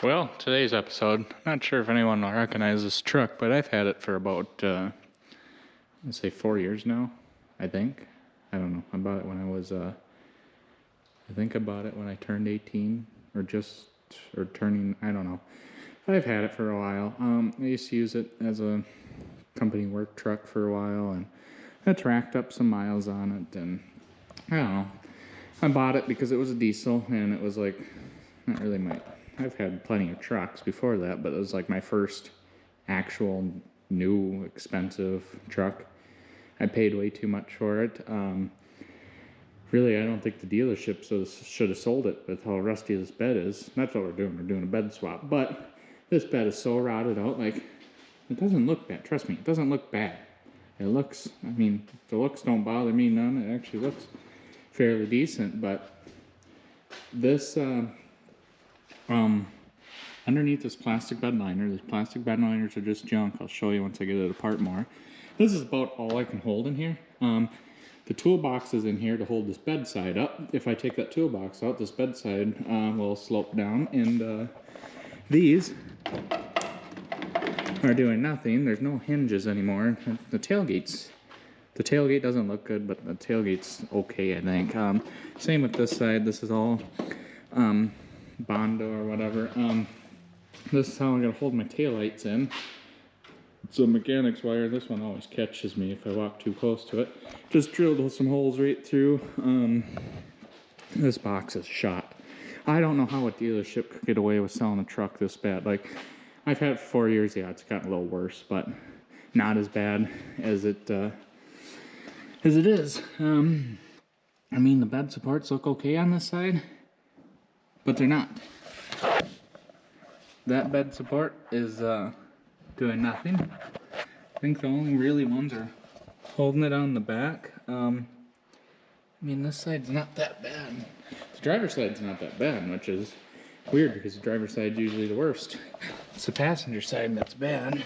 Well, today's episode, not sure if anyone will recognize this truck, but I've had it for about, let's say 4 years now, I think. I don't know. I bought it when I bought it when I turned 18, or turning, I don't know. I've had it for a while. I used to use it as a company work truck for a while, and it's racked up some miles on it, and I don't know. I bought it because it was a diesel, and it was like, not really I've had plenty of trucks before that, but it was like my first actual new expensive truck. I paid way too much for it. Really, I don't think the dealership should have sold it with how rusty this bed is. That's what we're doing. We're doing a bed swap. But this bed is so rotted out, like, it doesn't look bad. Trust me, it doesn't look bad. It looks, the looks don't bother me none. It actually looks fairly decent, but this, underneath this plastic bed liner, these plastic bed liners are just junk. I'll show you once I get it apart more. This is about all I can hold in here. The toolbox is in here to hold this bed side up. If I take that toolbox out, this bed side will slope down, and these are doing nothing. There's no hinges anymore. The tailgate doesn't look good, but the tailgate's okay, I think. Same with this side. This is all Bondo or whatever. This is how I'm gonna hold my taillights in. It's a mechanic's wire. This one always catches me if I walk too close to it. Just drilled some holes right through. This box is shot. I don't know how a dealership could get away with selling a truck this bad. Like, I've had it for 4 years. Yeah, it's gotten a little worse, but not as bad as it is. The bed supports look okay on this side, but they're not. That bed support is doing nothing. I think the only really ones are holding it on the back. This side's not that bad. The driver's side's not that bad, which is weird because the driver's side's usually the worst. It's the passenger side that's bad.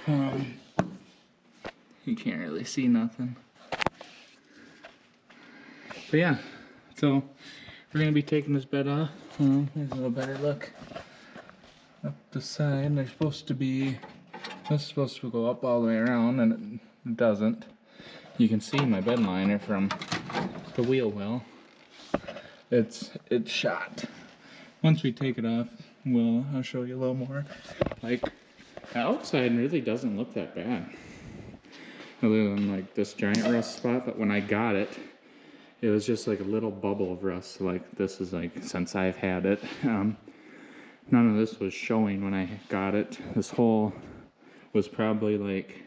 You can't really see nothing. But yeah, so we're gonna be taking this bed off. Here's a little better look. Up the side, this is supposed to go up all the way around, and it doesn't. You can see my bed liner from the wheel well. It's shot. Once we take it off, I'll show you a little more. Like, the outside really doesn't look that bad. Other than like this giant rust spot, but when I got it, it was just like a little bubble of rust. Like, this is like, since I've had it. None of this was showing when I got it. This hole was probably like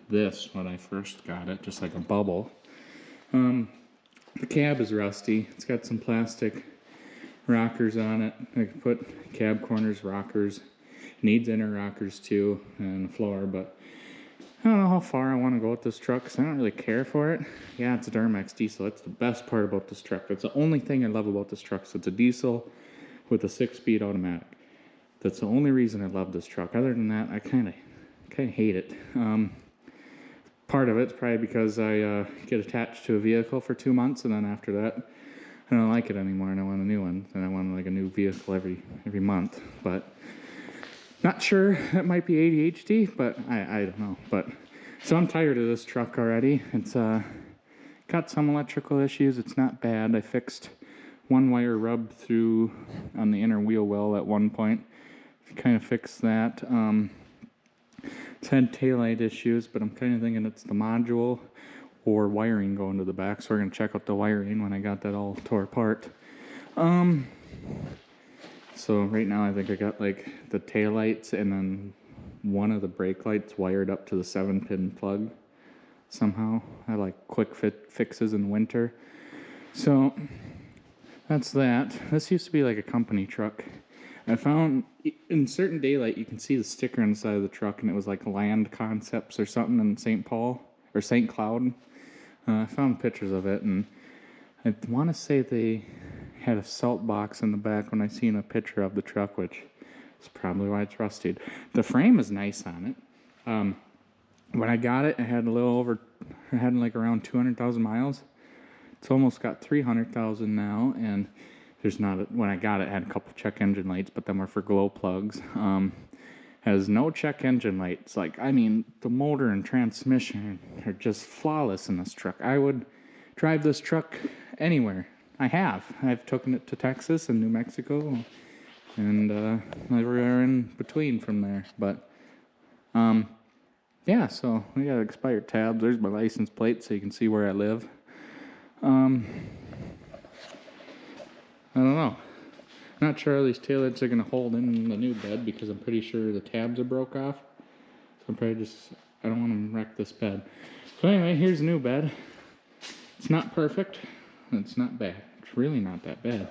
this when I first got it, just like a bubble. The cab is rusty. It's got some plastic rockers on it. I could put cab corners, rockers. Needs inner rockers too, and the floor, but I don't know how far I want to go with this truck because I don't really care for it. Yeah, it's a Duramax diesel. That's the best part about this truck. That's the only thing I love about this truck. So it's a diesel with a 6-speed automatic. That's the only reason I love this truck. Other than that, I kind of hate it. Part of it's probably because I get attached to a vehicle for 2 months, and then after that, I don't like it anymore, and I want a new one. And I want like a new vehicle every month. But not sure. That might be ADHD, but I don't know. But so I'm tired of this truck already. It's got some electrical issues. It's not bad. I fixed one wire rubbed through on the inner wheel well at one point. Kind of fixed that. It's had taillight issues, but I'm kind of thinking it's the module or wiring going to the back. So we're going to check out the wiring when I got that all tore apart. So right now I think I got like the taillights and then one of the brake lights wired up to the 7-pin plug somehow. I like quick fixes in winter. So that's that. This used to be like a company truck. I found in certain daylight you can see the sticker on the side of the truck, and it was like Land Concepts or something in St. Paul or St. Cloud. I found pictures of it, and I want to say they had a salt box in the back when I seen a picture of the truck, which is probably why it's rusted. The frame is nice on it. When I got it, it had like around 200,000 miles. It's almost got 300,000 now, and there's not, when I got it, had a couple check engine lights, but them were for glow plugs. Has no check engine lights. Like, I mean, the motor and transmission are just flawless in this truck. I would drive this truck anywhere. I've taken it to Texas and New Mexico and everywhere in between from there. But yeah, so we got expired tabs. There's my license plate so you can see where I live. I don't know. Not sure how these taillights are going to hold in the new bed because I'm pretty sure the tabs are broke off. So I'm probably I don't want to wreck this bed. So anyway, here's the new bed. It's not perfect. It's not bad. It's really not that bad.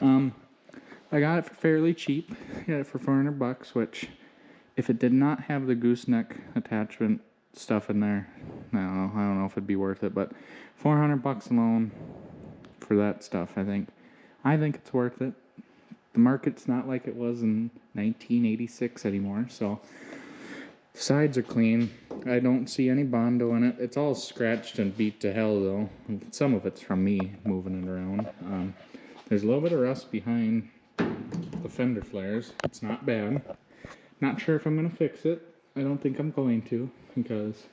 I got it for fairly cheap. I got it for $400, which if it did not have the gooseneck attachment stuff in there, I don't know if it'd be worth it, but $400 alone for that stuff, I think it's worth it. The market's not like it was in 1986 anymore, so the sides are clean. I don't see any Bondo in it. It's all scratched and beat to hell, though. Some of it's from me moving it around. There's a little bit of rust behind the fender flares. It's not bad. Not sure if I'm going to fix it. I don't think I'm going to, because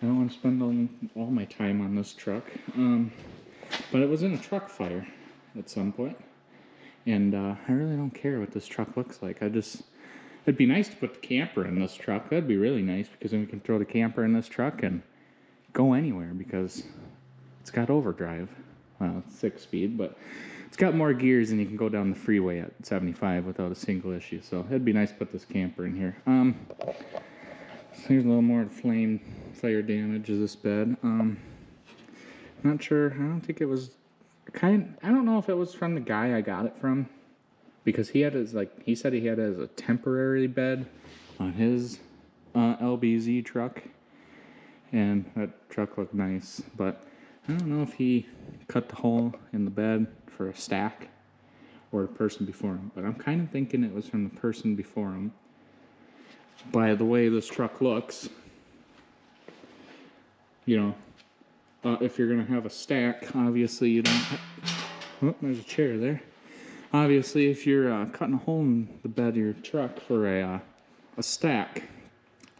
I don't want to spend all my time on this truck. But it was in a truck fire at some point. And I really don't care what this truck looks like. It'd be nice to put the camper in this truck. That'd be really nice, because then we can throw the camper in this truck and go anywhere, because it's got overdrive. Well, it's 6-speed, but it's got more gears and you can go down the freeway at 75 without a single issue. So it'd be nice to put this camper in here. So here's a little more fire damage of this bed. Not sure. I don't think it was I don't know if it was from the guy I got it from, because he said he had it as a temporary bed on his LBZ truck, and that truck looked nice, but I don't know if he cut the hole in the bed for a stack or the person before him, but I'm kind of thinking it was from the person before him by the way this truck looks. You know, if you're going to have a stack, obviously you don't... Oh, there's a chair there. Obviously, if you're cutting a hole in the bed of your truck for a stack,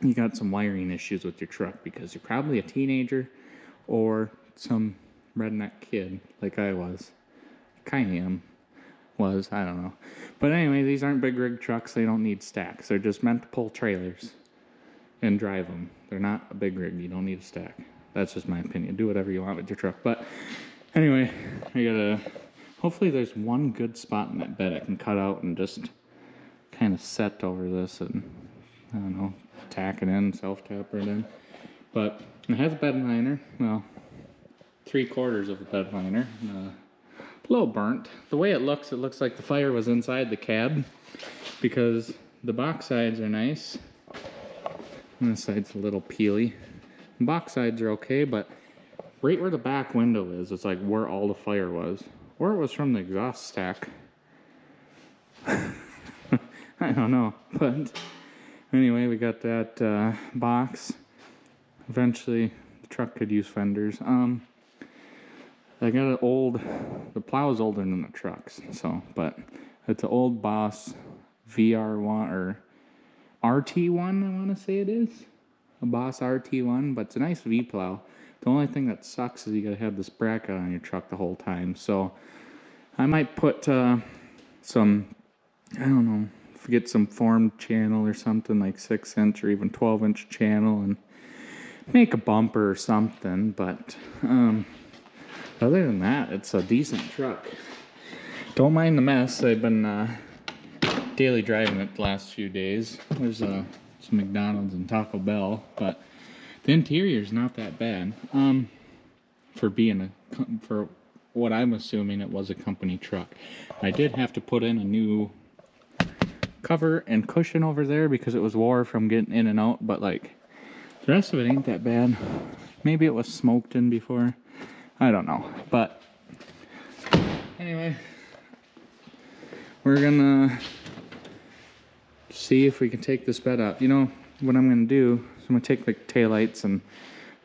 you got some wiring issues with your truck, because you're probably a teenager or some redneck kid like I was. Kind of I don't know. But anyway, these aren't big rig trucks. They don't need stacks. They're just meant to pull trailers and drive them. They're not a big rig. You don't need a stack. That's just my opinion. Do whatever you want with your truck. But anyway, hopefully there's one good spot in that bed I can cut out and just kind of set over this and, I don't know, tack it in, self-tapper it in. But it has a bed liner. Well, 3/4 of a bed liner. A little burnt. The way it looks like the fire was inside the cab, because the box sides are nice. And this side's a little peely. The box sides are okay, but right where the back window is, it's like where all the fire was. Or it was from the exhaust stack. I don't know. But anyway, we got that box. Eventually, the truck could use fenders. I got the plow's older than the trucks, but it's an old Boss VR1 or RT1, I want to say it is. A Boss RT1, but it's a nice V-plow. The only thing that sucks is you gotta have this bracket on your truck the whole time. So I might put some, I don't know, get some formed channel or something, like 6-inch or even 12-inch channel, and make a bumper or something. But other than that, it's a decent truck. Don't mind the mess. I've been daily driving it the last few days. There's some McDonald's and Taco Bell, but the interior is not that bad for what I'm assuming it was a company truck. I did have to put in a new cover and cushion over there because it was wore from getting in and out, but like the rest of it ain't that bad. Maybe it was smoked in before. I don't know, but anyway, we're gonna see if we can take this bed up. You know what I'm gonna do is I'm gonna take the taillights and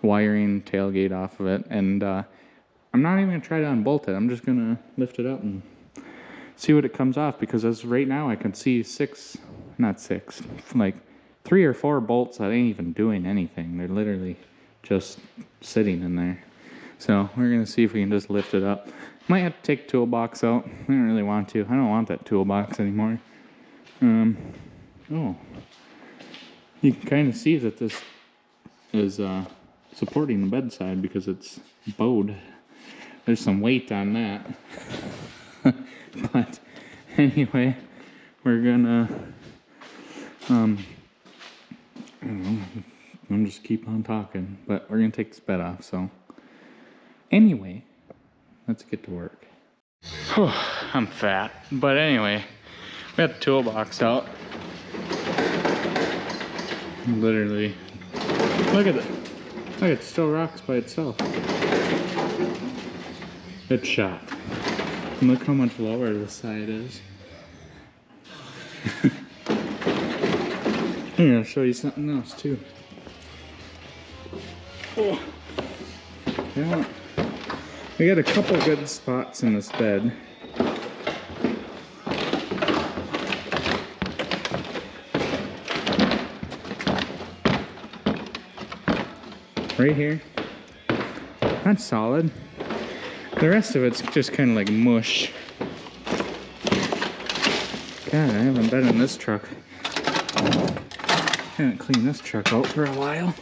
wiring tailgate off of it, and I'm not even gonna try to unbolt it. I'm just gonna lift it up and see what it comes off, because as right now I can see like 3 or 4 bolts that ain't even doing anything. They're literally just sitting in there. So we're gonna see if we can just lift it up. Might have to take the toolbox out. I don't really want to. I don't want that toolbox anymore. Oh, you can kind of see that this is supporting the bedside because it's bowed. There's some weight on that. But anyway, we're gonna I don't know, I'm just keep on talking, but we're gonna take this bed off. So anyway, let's get to work. I'm fat, but anyway, we got the toolbox out. Literally, look at it. Look, it still rocks by itself. It's shot. And look how much lower the side is. Here, I'll show you something else too. Oh. Yeah. We got a couple good spots in this bed. Right here. That's solid. The rest of it's just kind of like mush. God, I haven't been in this truck. I haven't cleaned this truck out for a while.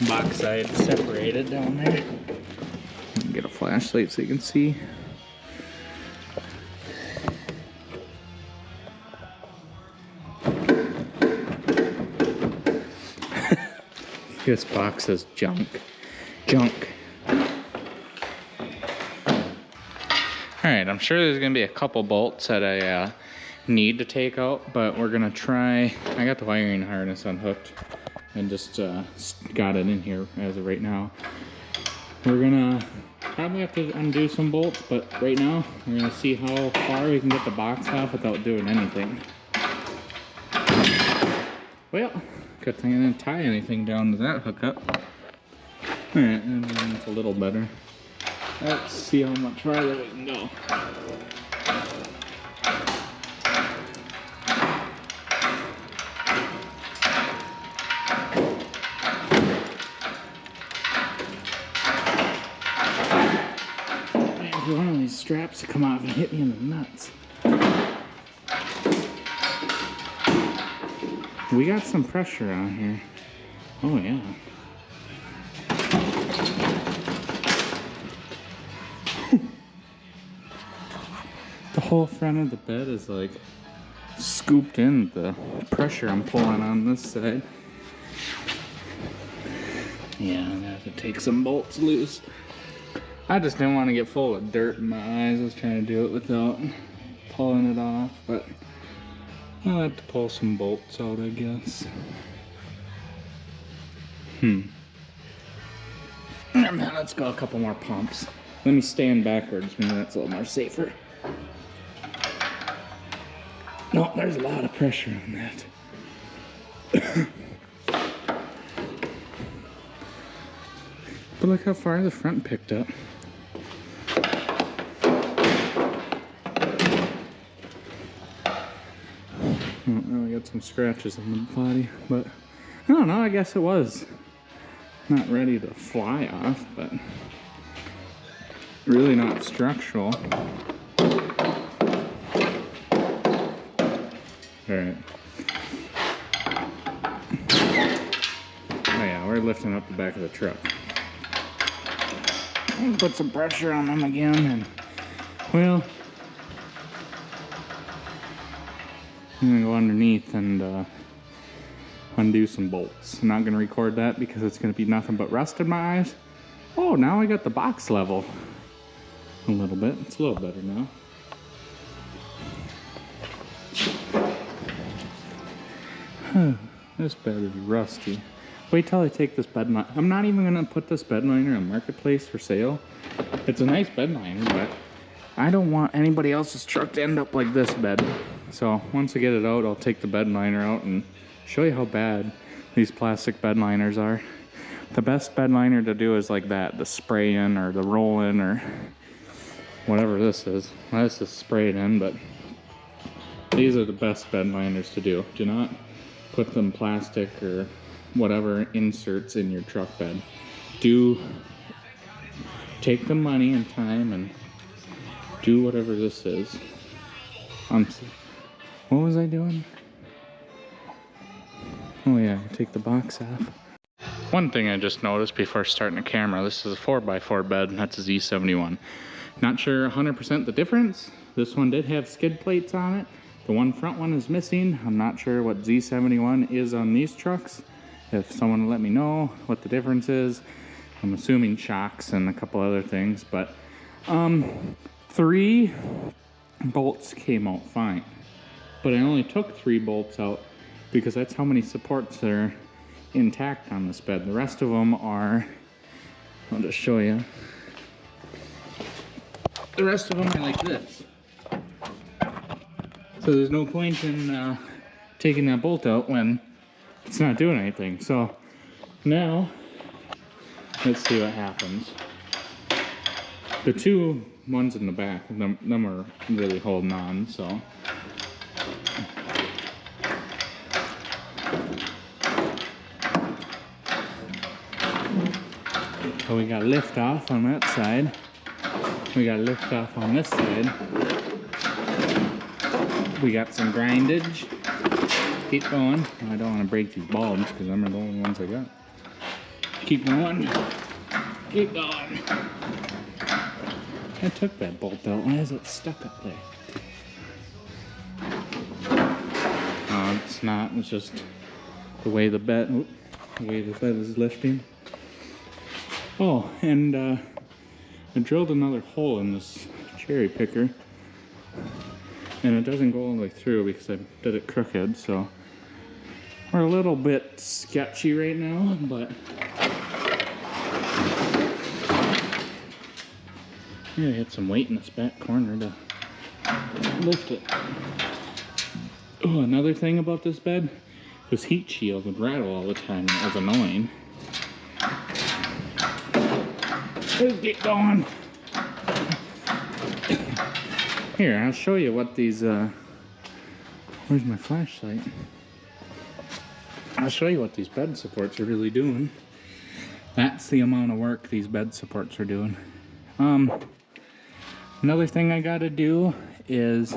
Box side separated down there. Get a flashlight so you can see. This box is junk. Junk. Alright, I'm sure there's going to be a couple bolts that I need to take out, but we're going to try. I got the wiring harness unhooked and just got it in here as of right now. We're going to probably have to undo some bolts, but right now we're going to see how far we can get the box off without doing anything. Well, good thing I didn't tie anything down to that hookup. Alright, and then it's a little better. Let's see how much farther we can go. Man, one of these straps to come off and hit me in the nuts. We got some pressure on here. Oh yeah. The whole front of the bed is like scooped in the pressure I'm pulling on this side. Yeah, I'm gonna have to take some bolts loose. I just didn't want to get full of dirt in my eyes. I was trying to do it without pulling it off, but I'll have to pull some bolts out, I guess. Let's go a couple more pumps. Let me stand backwards, maybe that's a little more safer. No, there's a lot of pressure on that. But look how far the front picked up. I got some scratches on the body, but I don't know, I guess it was not ready to fly off, but really not structural. Alright. Oh yeah, we're lifting up the back of the truck. I'll put some pressure on them again, and well, I'm gonna go underneath and undo some bolts. I'm not gonna record that because it's gonna be nothing but rust in my eyes. Oh, now I got the box level a little bit. It's a little better now. This bed is rusty. Wait till I take this bed liner. I'm not even gonna put this bed liner on Marketplace for sale. It's a nice bed liner, but I don't want anybody else's truck to end up like this bed. So once I get it out, I'll take the bed liner out and show you how bad these plastic bed liners are. The best bed liner to do is like that, the spray in or the roll in, or whatever this is. Well, this is sprayed in, but these are the best bed liners to do. Do not put them plastic or whatever inserts in your truck bed. Do take the money and time and do whatever this is. What was I doing? Oh yeah, take the box off. One thing I just noticed before starting the camera, this is a 4x4 bed, and that's a Z71. Not sure 100% the difference. This one did have skid plates on it. The one front one is missing. I'm not sure what Z71 is on these trucks. If someone will let me know what the difference is. I'm assuming shocks and a couple other things, but 3 bolts came out fine. But I only took 3 bolts out because that's how many supports are intact on this bed. The rest of them are, I'll just show you. The rest of them are like this. So there's no point in taking that bolt out when it's not doing anything. So now, let's see what happens. The 2 ones in the back, them are really holding on, so. So we got lift off on that side. We got lift off on this side. We got some grindage. Keep going. I don't want to break these bulbs because them are the only ones I got. Keep going. Keep going. I took that bolt out. Why is it stuck up there? Oh, it's not. It's just the way the bed is lifting. Oh, and I drilled another hole in this cherry picker, and it doesn't go all the way through because I did it crooked, so we're a little bit sketchy right now, but I'm gonna hit some weight in this back corner to lift it. Oh, another thing about this bed, this heat shield would rattle all the time, and it was annoying. Let's get going. Here, I'll show you what these, where's my flashlight? I'll show you what these bed supports are really doing. That's the amount of work these bed supports are doing. Another thing I gotta do is,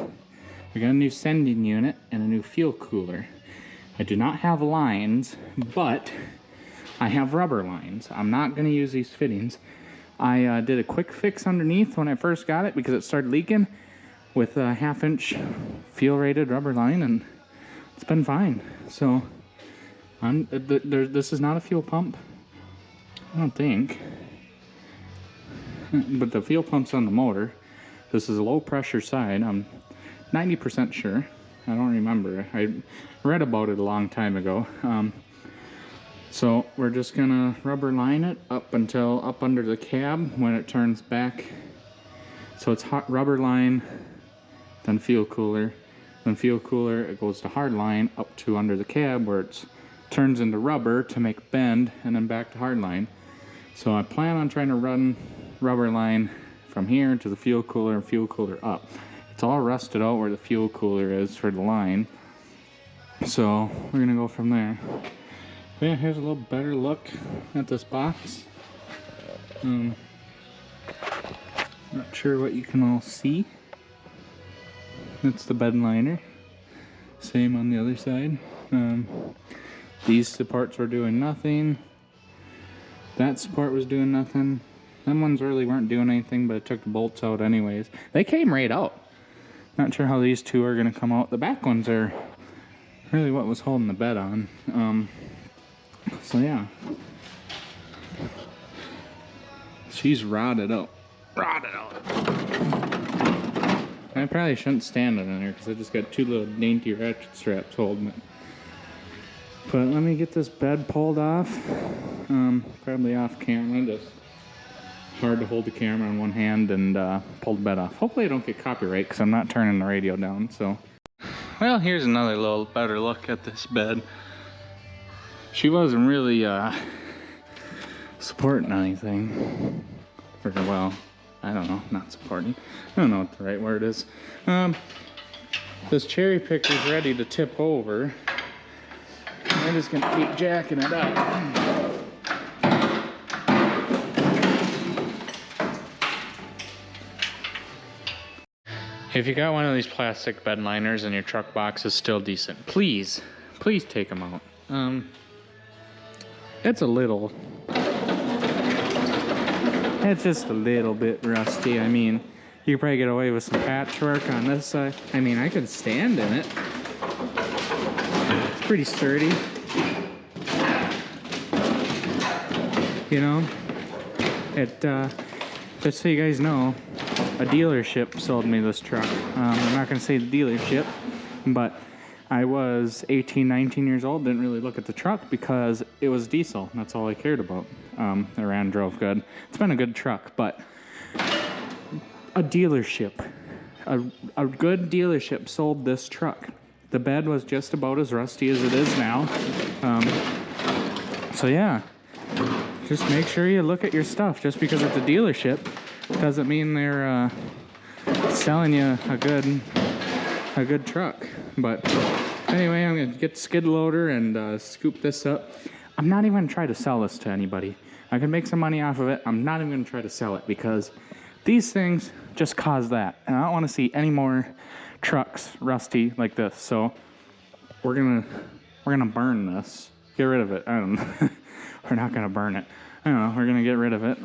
we got a new sending unit and a new fuel cooler. I do not have lines, but I have rubber lines. I'm not gonna use these fittings. I did a quick fix underneath when I first got it because it started leaking with a 1/2-inch fuel rated rubber line, and it's been fine. So this is not a fuel pump, I don't think, but the fuel pump's on the motor. This is a low pressure side. I'm 90% sure. I don't remember. I read about it a long time ago. So we're just gonna rubber line it up under the cab when it turns back. So it's hot rubber line, then fuel cooler, it goes to hard line up to under the cab where it turns into rubber to make bend, and then back to hard line. So I plan on trying to run rubber line from here to the fuel cooler and fuel cooler up. It's all rusted out where the fuel cooler is for the line. So we're gonna go from there. Yeah, here's a little better look at this box. Not sure what you can all see. That's the bed liner. Same on the other side. These supports were doing nothing. That support was doing nothing. Them ones really weren't doing anything, but I took the bolts out anyways. They came right out. Not sure how these two are gonna come out. The back ones are really what was holding the bed on. So yeah, she's rotted out. I probably shouldn't stand it in here because I just got 2 little dainty ratchet straps holding it. But let me get this bed pulled off. Probably off camera. Just hard to hold the camera in one hand and pull the bed off. Hopefully I don't get copyright because I'm not turning the radio down. So, well, here's another little better look at this bed. She wasn't really supporting anything very well. I don't know, not supporting. I don't know what the right word is. This cherry picker's ready to tip over. I'm just gonna keep jacking it up. If you got one of these plastic bed liners and your truck box is still decent, please take them out. It's just a little bit rusty. I mean, you could probably get away with some patchwork on this side. I mean, I could stand in it. It's pretty sturdy. You know, just so you guys know, a dealership sold me this truck. I'm not gonna say the dealership, but I was 18, 19 years old, didn't really look at the truck because it was diesel. That's all I cared about. It ran, drove good. It's been a good truck, but a dealership, a good dealership sold this truck. The bed was just about as rusty as it is now. So yeah, just make sure you look at your stuff. Just because it's a dealership doesn't mean they're selling you a good truck. But anyway, I'm gonna get the skid loader and scoop this up. I'm not even gonna try to sell this to anybody. I can make some money off of it. I'm not even gonna try to sell it because these things just cause that. And I don't wanna see any more trucks rusty like this. So we're gonna burn this. Get rid of it. I don't know. We're not gonna burn it. I don't know. We're gonna get rid of it.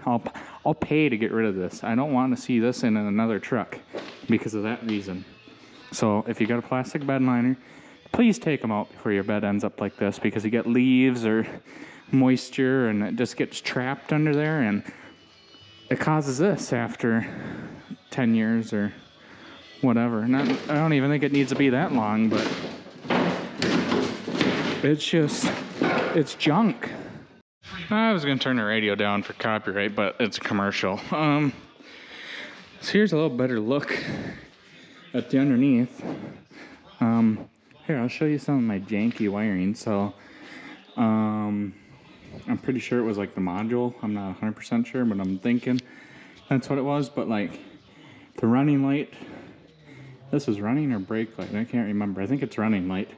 I'll pay to get rid of this. I don't want to see this in another truck because of that reason. So if you got a plastic bed liner, please take them out before your bed ends up like this, because you get leaves or moisture and it just gets trapped under there and it causes this after 10 years or whatever. I don't even think it needs to be that long, but it's junk. I was gonna turn the radio down for copyright, but it's a commercial. So here's a little better look at the underneath. Here, I'll show you some of my janky wiring. So, I'm pretty sure it was like the module. I'm not 100% sure, but I'm thinking that's what it was. But like the running light, this is running or brake light? I can't remember. I think it's running light.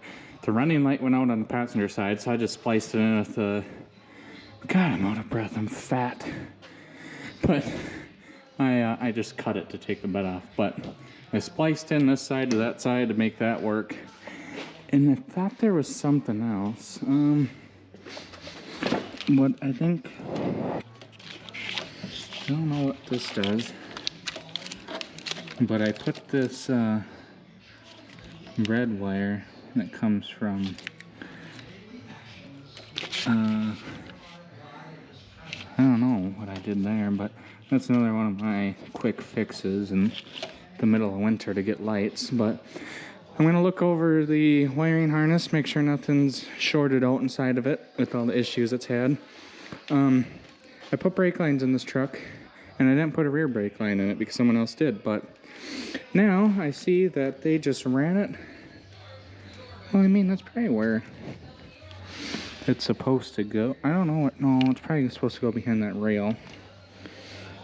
The running light went out on the passenger side, so I just spliced it in with the, God, I'm out of breath, I'm fat. But I just cut it to take the bed off. But I spliced in this side to that side to make that work. And I thought there was something else. What I think, I don't know what this does, but I put this red wire that comes from I don't know what I did there, but that's another one of my quick fixes in the middle of winter to get lights. But I'm gonna look over the wiring harness, make sure nothing's shorted out inside of it with all the issues it's had. I put brake lines in this truck, and I didn't put a rear brake line in it because someone else did, but now I see that they just ran it. Well, I mean, that's probably where it's supposed to go. I don't know what, no, it's probably supposed to go behind that rail.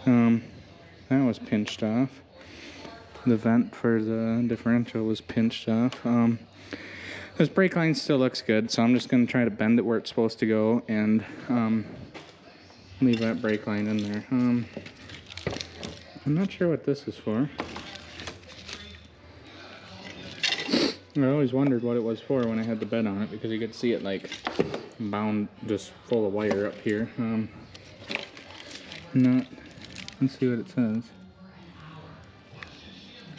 That was pinched off. The vent for the differential was pinched off. This brake line still looks good, so I'm just going to try to bend it where it's supposed to go and leave that brake line in there. I'm not sure what this is for. I always wondered what it was for when I had the bed on it, because you could see it like bound, just full of wire up here. Let's see what it says.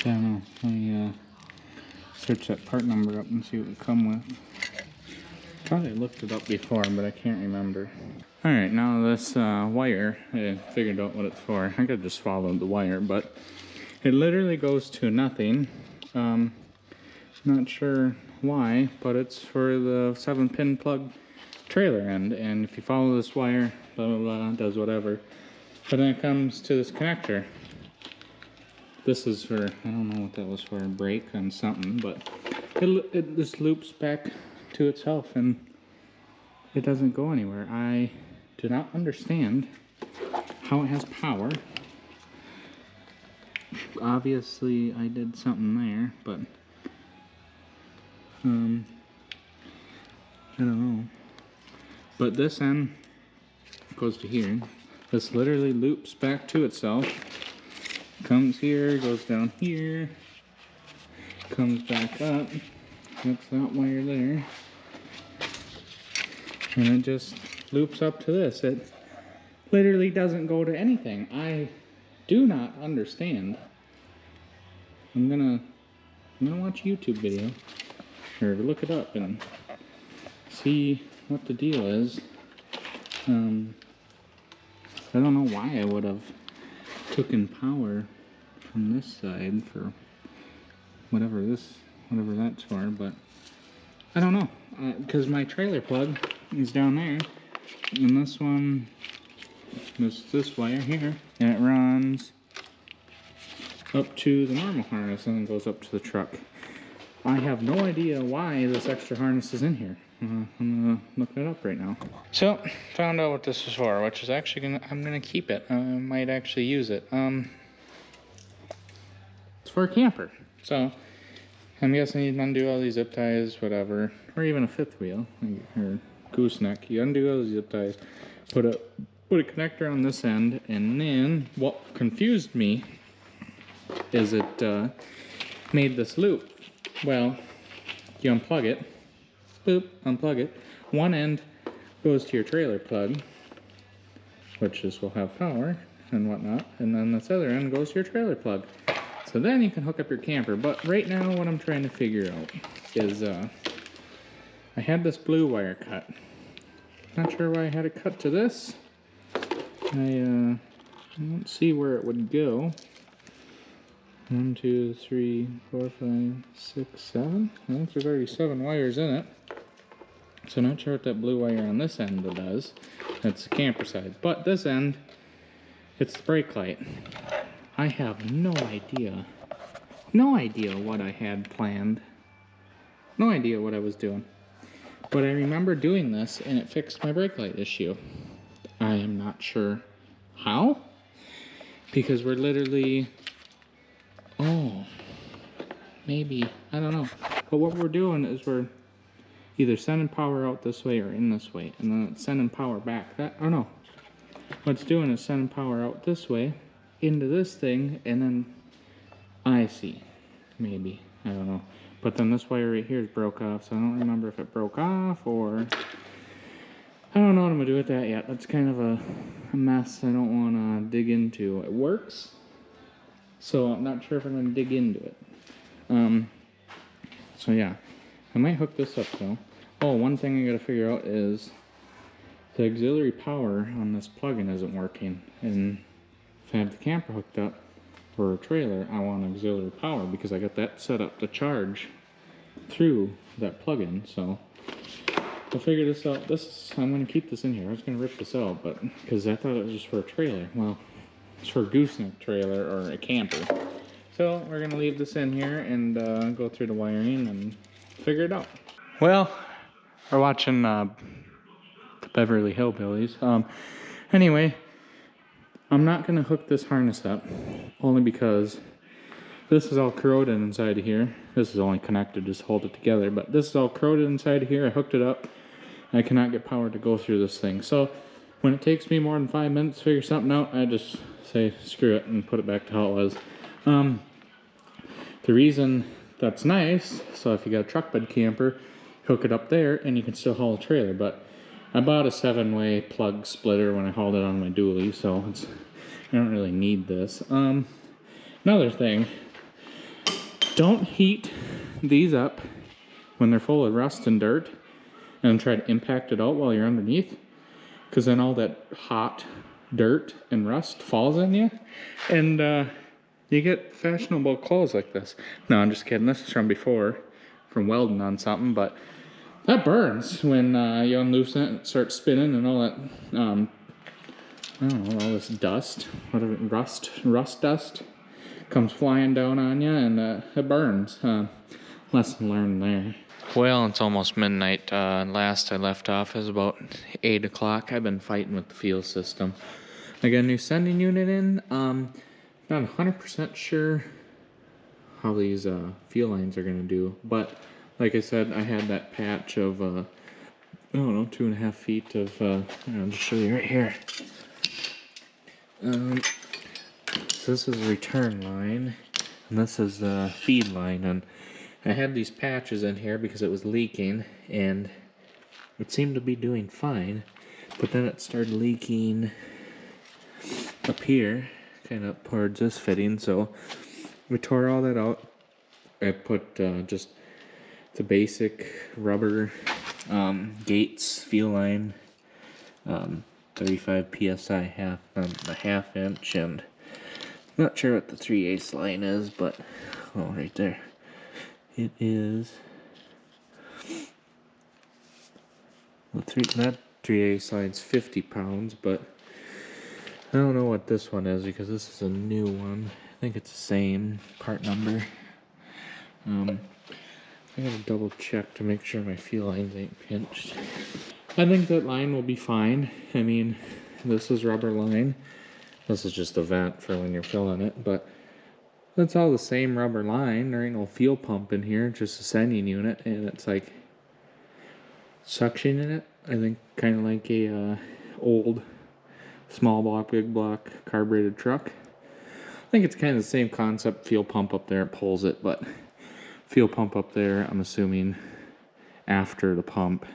I don't know. Let me search that part number up and see what it come with. Probably looked it up before, but I can't remember. Alright, now this wire, I figured out what it's for. I could just follow the wire, but it literally goes to nothing. Not sure why, but it's for the 7-pin plug trailer end, and if you follow this wire, blah blah blah, it does whatever. But then it comes to this connector. This is for, I don't know what that was for, a brake on something, but it just loops back to itself and it doesn't go anywhere. I do not understand how it has power obviously I did something there, but I don't know. But this end goes to here. This literally loops back to itself. Comes here, goes down here, comes back up. That's that wire there. And it just loops up to this. It literally doesn't go to anything. I do not understand. I'm gonna watch a YouTube video or look it up and see what the deal is. I don't know why I would have taken power from this side for whatever that's for, but I don't know, because my trailer plug is down there, and this one is this wire here, and it runs up to the normal harness and then goes up to the truck. I have no idea why this extra harness is in here. I'm gonna look it up right now. So, found out what this is for, which is actually I'm gonna keep it. I might actually use it. It's for a camper. So, I'm guessing you undo all these zip ties, whatever, or even a fifth wheel, or gooseneck. You undo all these zip ties, put a connector on this end, and then what confused me is it made this loop. Well, you unplug it, boop, unplug it. One end goes to your trailer plug, which this will have power and whatnot, and then this other end goes to your trailer plug. So then you can hook up your camper. But right now what I'm trying to figure out is I had this blue wire cut. Not sure why I had it cut to this. I don't see where it would go. 1, 2, 3, 4, 5, 6, 7. I think there's already 7 wires in it. So not sure what that blue wire on this end does. That's the camper side. But this end, it's the brake light. I have no idea. No idea what I had planned. No idea what I was doing. But I remember doing this and it fixed my brake light issue. I am not sure how. Because we're literally... Oh, maybe, I don't know. But what we're doing is we're either sending power out this way or in this way, and then it's sending power back. That, oh no, what it's doing is sending power out this way into this thing, and then I see, maybe, I don't know. But then this wire right here is broke off, so I don't remember if it broke off or I don't know what I'm gonna do with that yet. That's kind of a mess I don't want to dig into. It works. So I'm not sure if I'm going to dig into it. So yeah, I might hook this up though. Oh, one thing I got to figure out is the auxiliary power on this plug-in isn't working. And if I have the camper hooked up for a trailer, I want auxiliary power because I got that set up to charge through that plug-in. So I'll figure this out. I'm going to keep this in here. I was going to rip this out, but because I thought it was just for a trailer. Well, it's for a gooseneck trailer or a camper. So we're gonna leave this in here and go through the wiring and figure it out. Well, we're watching the Beverly Hillbillies. Anyway, I'm not gonna hook this harness up only because this is all corroded inside of here. This is only connected just to hold it together, but this is all corroded inside of here. I hooked it up. I cannot get power to go through this thing. So when it takes me more than 5 minutes to figure something out, I just say screw it and put it back to how it was. The reason that's nice, so if you got a truck bed camper, hook it up there and you can still haul a trailer. But I bought a 7-way plug splitter when I hauled it on my dually, so I don't really need this. Another thing, don't heat these up when they're full of rust and dirt and try to impact it out while you're underneath, because then all that hot dirt and rust falls in you, and you get fashionable clothes like this. No, I'm just kidding. This is from before, from welding on something, but that burns when you unloosen it and it starts spinning and all that, I don't know, all this dust, whatever, rust dust comes flying down on you, and it burns. Lesson learned there. Well, it's almost midnight. Last I left off is about 8 o'clock. I've been fighting with the fuel system. I got a new sending unit in. Not 100% sure how these fuel lines are going to do, but like I said, I had that patch of I don't know, 2.5 feet of I'll just show you right here. So this is a return line, and this is a feed line, and I had these patches in here because it was leaking, and it seemed to be doing fine, but then it started leaking up here, kind of towards this fitting, so we tore all that out. I put just the basic rubber Gates fuel line, 35 psi a half inch, and not sure what the 3/8 line is, but right there it is. That 3/8 line's 50 pounds, but I don't know what this one is because this is a new one. I think it's the same part number. I gotta double check to make sure my fuel lines ain't pinched. I think that line will be fine. I mean, this is rubber line. This is just a vent for when you're filling it, but that's all the same rubber line. There ain't no fuel pump in here, just a sending unit, and it's like suction in it. I think kind of like a old small block, big block carbureted truck. I think it's kind of the same concept. Fuel pump up there, it pulls it, but fuel pump up there, I'm assuming after the pump.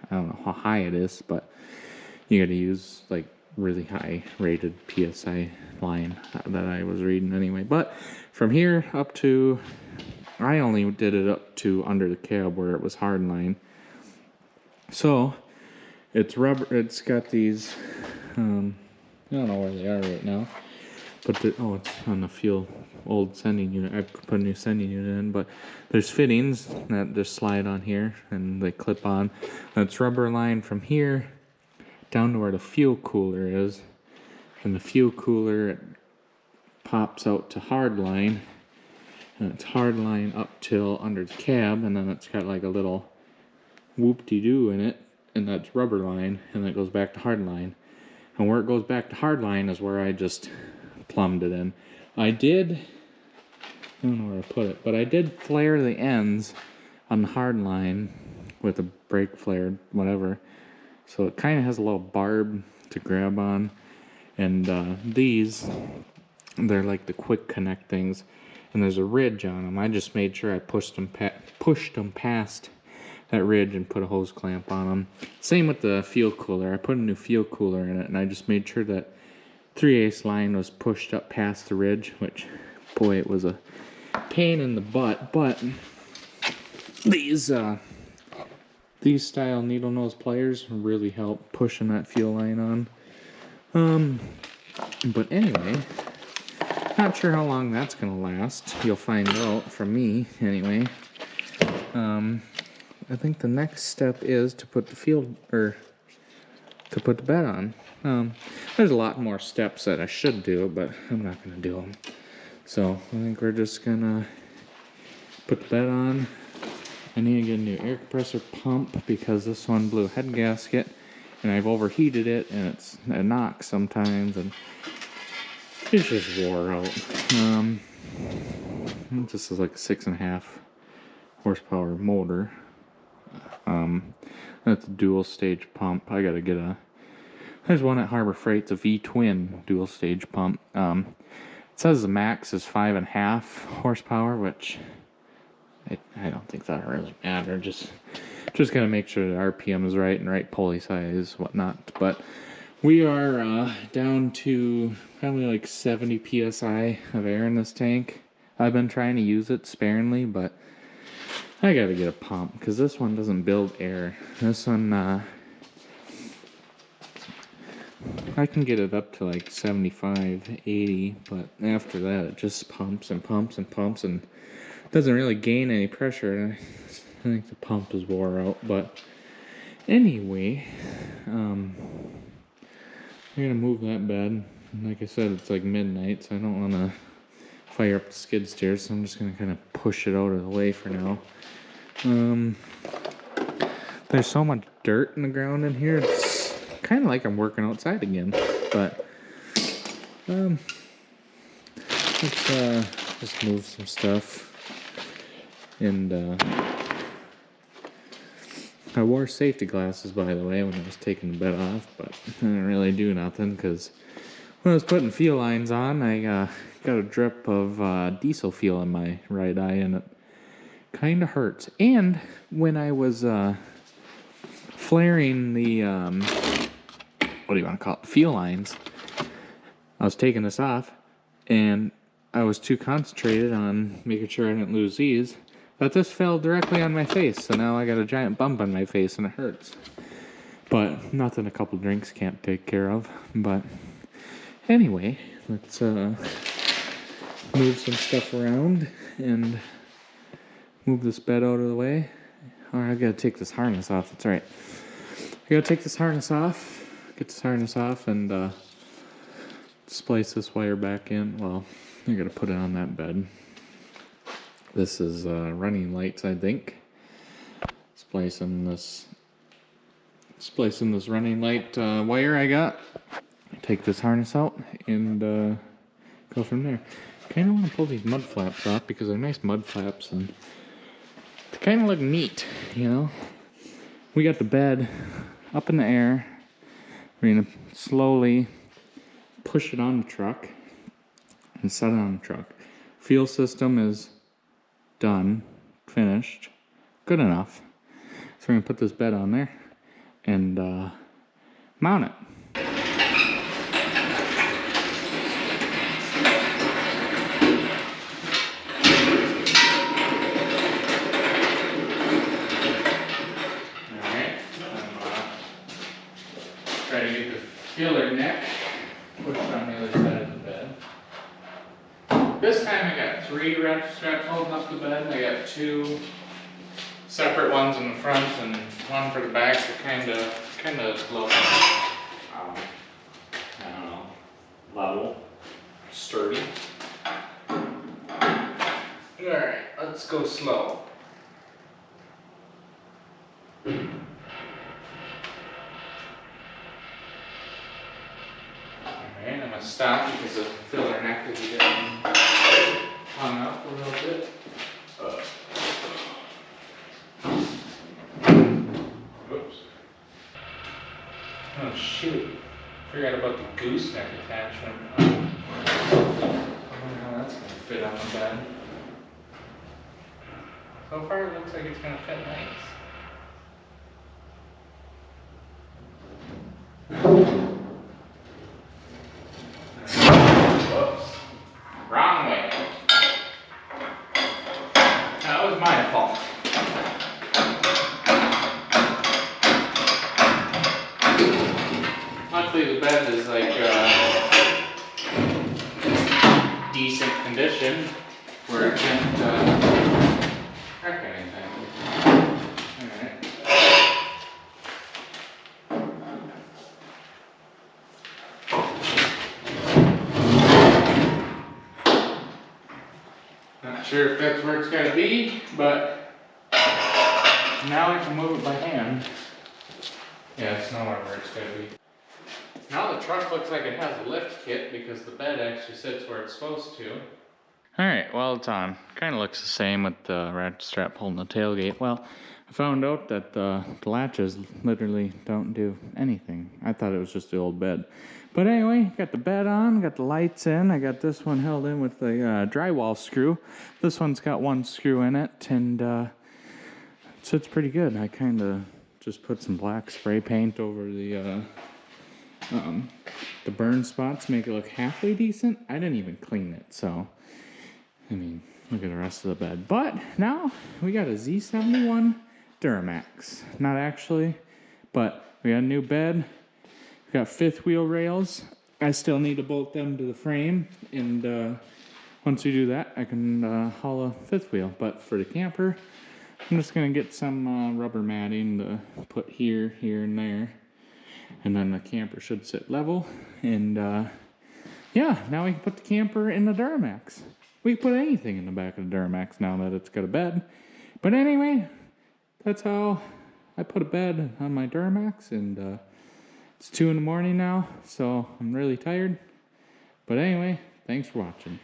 I don't know how high it is, but you gotta use like really high rated PSI line that I was reading anyway. But from here up to, I only did it up to under the cab where it was hard line. So it's rubber, it's got these, I don't know where they are right now, but it's on the fuel old sending unit. I put a new sending unit in, but there's fittings that just slide on here and they clip on. That's rubber line from here down to where the fuel cooler is, and the fuel cooler, it pops out to hard line, and it's hard line up till under the cab, and then it's got like a little whoop-de-doo in it, and that's rubber line, and it goes back to hard line. And where it goes back to hard line is where I just plumbed it in. I don't know where to put it, but I did flare the ends on the hard line with a brake flare, whatever. So it kind of has a little barb to grab on. And these, they're like the quick connect things. And there's a ridge on them. I just made sure I pushed them past that ridge and put a hose clamp on them. Same with the fuel cooler. I put a new fuel cooler in it, and I just made sure that 3/8 line was pushed up past the ridge, which, boy, it was a pain in the butt. But these style needle nose pliers really help pushing that fuel line on. But anyway, not sure how long that's gonna last. You'll find out from me anyway. I think the next step is to put the bed on. There's a lot more steps that I should do, but I'm not gonna do them. So I think we're just gonna put the bed on. I need to get a new air compressor pump because this one blew a head gasket, and I've overheated it, and it knocks sometimes, and it's just wore out. This is like a 6.5 horsepower motor. That's a dual stage pump. I gotta get there's one at Harbor Freight. It's a V-twin dual stage pump. It says the max is 5.5 horsepower, which I don't think that really matters. Just gotta make sure the RPM is right and right pulley size, whatnot. But we are down to probably like 70 psi of air in this tank. I've been trying to use it sparingly, but I gotta get a pump because this one doesn't build air. This one, I can get it up to like 75, 80, but after that it just pumps and pumps and pumps and doesn't really gain any pressure. I think the pump is wore out, but anyway, I'm gonna move that bed. Like I said, it's like midnight, so I don't want to fire up the skid steer, so I'm just gonna kind of push it out of the way for now. There's so much dirt in the ground in here, it's kind of like I'm working outside again, but let's just move some stuff. And I wore safety glasses, by the way, when I was taking the bed off, but I didn't really do nothing because when I was putting fuel lines on, I got a drip of diesel fuel in my right eye, and it kind of hurts. And when I was flaring the, what do you want to call it, fuel lines, I was taking this off, and I was too concentrated on making sure I didn't lose these, that this fell directly on my face, so now I got a giant bump on my face, and it hurts. But nothing a couple drinks can't take care of. But anyway, let's move some stuff around and move this bed out of the way. Or I gotta take this harness off, that's right. I gotta take this harness off, get this harness off, and splice this wire back in. Well, I gotta put it on that bed. This is running lights, I think. Splicing this running light wire I got. Take this harness out and go from there. Kind of want to pull these mud flaps off because they're nice mud flaps and they kind of look neat, you know. We got the bed up in the air. We're gonna slowly push it on the truck and set it on the truck. Fuel system is done, finished, good enough. So we're gonna put this bed on there and mount it. Alright, try to get the filler neck pushed on the other side of the bed. This time I got 3 ratchet straps holding up the bed. I got 2 separate ones in the front and 1 for the back to kind of look, I don't know, level, sturdy. Alright, let's go slow. Alright, I'm gonna stop because the filler neck is getting hung up a little bit. Oops. Oh shoot. Forgot about the gooseneck attachment. I wonder how that's gonna fit on the bed. So far it looks like it's gonna fit nice. Whoops. Wrong way. That was my fault. Luckily the bed is like decent condition where it can't wreck anything. Alright. Not sure if that's where it's gotta be, but now I can move it by hand. Yeah, it's nowhere where it's gotta be. Now the truck looks like it has a lift kit because the bed actually sits where it's supposed to. Alright, well it's on. Kind of looks the same with the ratchet strap holding the tailgate. Well, I found out that the latches literally don't do anything. I thought it was just the old bed. But anyway, got the bed on, got the lights in. I got this one held in with a drywall screw. This one's got 1 screw in it, and it sits pretty good. I kind of just put some black spray paint over the burn spots, make it look halfway decent. I didn't even clean it, so I mean, look at the rest of the bed. But now we got a Z71 Duramax. Not actually, but we got a new bed. We got 5th wheel rails. I still need to bolt them to the frame, and once we do that, I can haul a 5th wheel. But for the camper, I'm just gonna get some rubber matting to put here, here, and there. And then the camper should sit level. And yeah, now we can put the camper in the Duramax. We can put anything in the back of the Duramax now that it's got a bed. But anyway, that's how I put a bed on my Duramax. And it's 2 in the morning now, so I'm really tired. But anyway, thanks for watching.